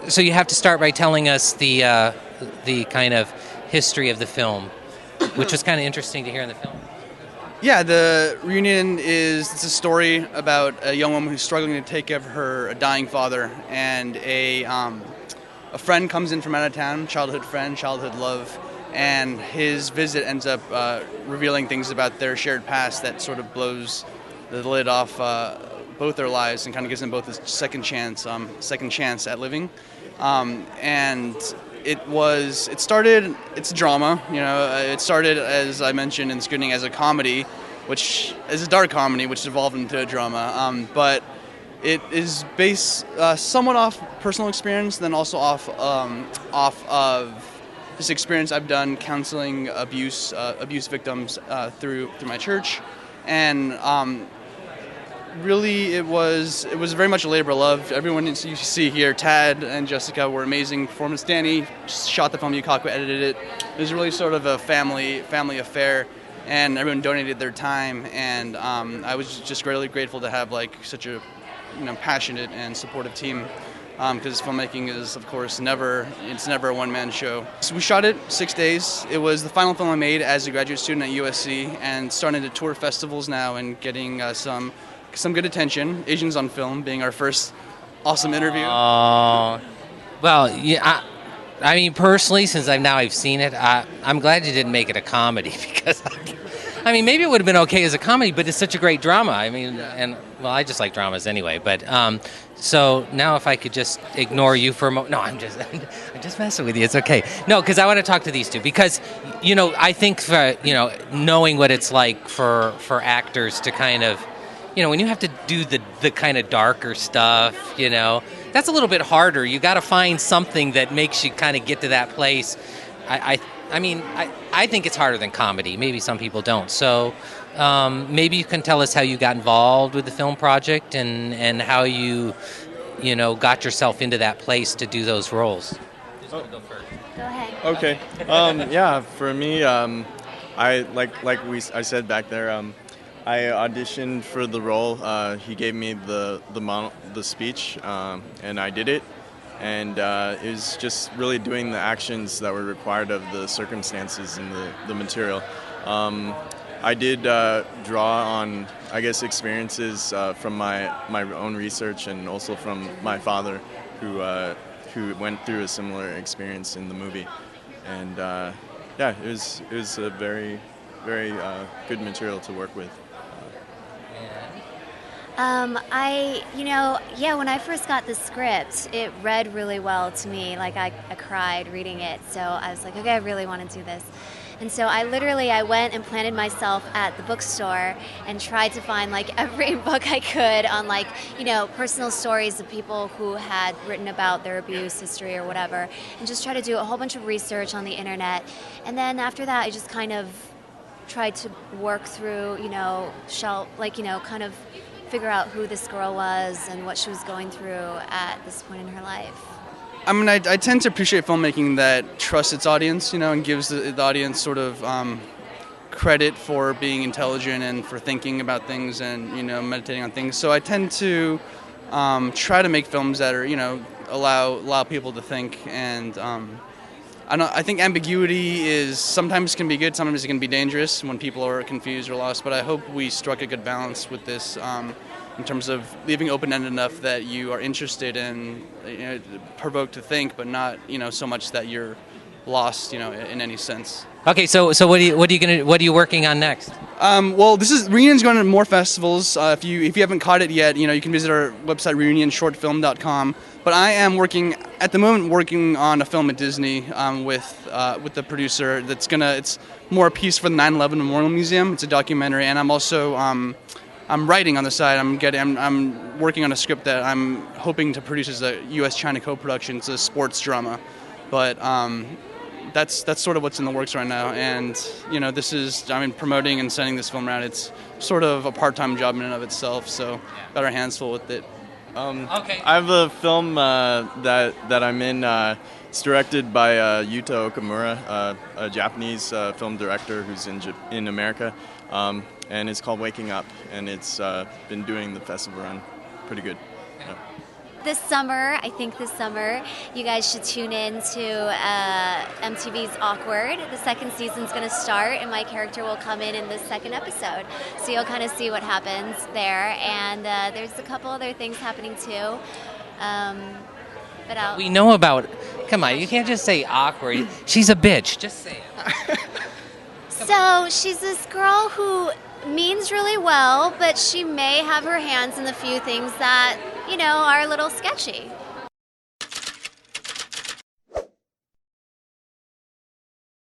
So you have to start by telling us the kind of history of the film, which was kind of interesting to hear in the film. Yeah, the reunion it's a story about a young woman who's struggling to take care of her dying father, and a friend comes in from out of town, childhood friend, childhood love, and his visit ends up revealing things about their shared past that sort of blows the lid off both their lives and kind of gives them both a second chance at living. And it's a drama, it started, as I mentioned in the screening, as a comedy, which is a dark comedy, which evolved into a drama, but it is based somewhat off personal experience, then also off of this experience I've done counseling abuse victims through my church, and really it was very much a labor of love. Everyone you see here, Tad and Jessica, were amazing performance. Danny shot the film, Yukaku edited it. It was really sort of a family affair, and everyone donated their time, and I was just really grateful to have such a passionate and supportive team, because filmmaking is, of course, never a one-man show. So we shot it 6 days. It was the final film I made as a graduate student at USC, and starting to tour festivals now and getting some good attention. Asians on Film being our first awesome interview. Oh, well, yeah. I mean, personally, since I've seen it, I'm glad you didn't make it a comedy, because I mean, maybe it would have been okay as a comedy, but it's such a great drama. I mean, I just like dramas anyway. But so now, if I could just ignore you for a moment. No, I'm just messing with you. It's okay. No, because I want to talk to these two, because I think for knowing what it's like for actors to kind of, when you have to do the kind of darker stuff, that's a little bit harder. You got to find something that makes you kind of get to that place. I mean, I think it's harder than comedy. Maybe some people don't. So maybe you can tell us how you got involved with the film project and how you got yourself into that place to do those roles. Who's going to go first? Go ahead. Okay. Yeah, for me, I said back there, I auditioned for the role. He gave me the speech, and I did it. And it was just really doing the actions that were required of the circumstances and the material. I did draw on, I guess, experiences from my own research, and also from my father, who went through a similar experience in the movie. And yeah, it was a very, very good material to work with. When I first got the script, it read really well to me. I cried reading it. So I was like, okay, I really want to do this. And so I went and planted myself at the bookstore and tried to find every book I could on personal stories of people who had written about their abuse history or whatever, and just try to do a whole bunch of research on the internet. And then after that, I just kind of tried to work through, kind of figure out who this girl was and what she was going through at this point in her life. I mean, I tend to appreciate filmmaking that trusts its audience, and gives the audience sort of credit for being intelligent and for thinking about things and, meditating on things. So I tend to try to make films that are, allow people to think. And I think ambiguity sometimes can be good, sometimes it can be dangerous when people are confused or lost. But I hope we struck a good balance with this, in terms of leaving open-ended enough that you are interested and provoked to think, but not so much that you're lost in any sense. Okay, so what are you working on next? Well, Reunion's going to more festivals. If you haven't caught it yet, you can visit our website reunionshortfilm.com. But I am working on a film at Disney with the producer. It's more a piece for the 9/11 Memorial Museum. It's a documentary, and I'm also I'm writing on the side. I'm working on a script that I'm hoping to produce as a U.S.-China co-production. It's a sports drama, but that's sort of what's in the works right now. And promoting and sending this film around. It's sort of a part-time job in and of itself. So got our hands full with it. Okay. I have a film that I'm in. It's directed by Yuta Okamura, a Japanese film director who's in America, and it's called Waking Up, and it's been doing the festival run pretty good. Yeah. this summer, you guys should tune in to MTV's Awkward. The second season's going to start, and my character will come in the second episode. So you'll kind of see what happens there. And there's a couple other things happening too. But we know about. Come on, you can't just say awkward. She's a bitch. Just say it. So she's this girl who means really well, but she may have her hands in the few things that, are a little sketchy.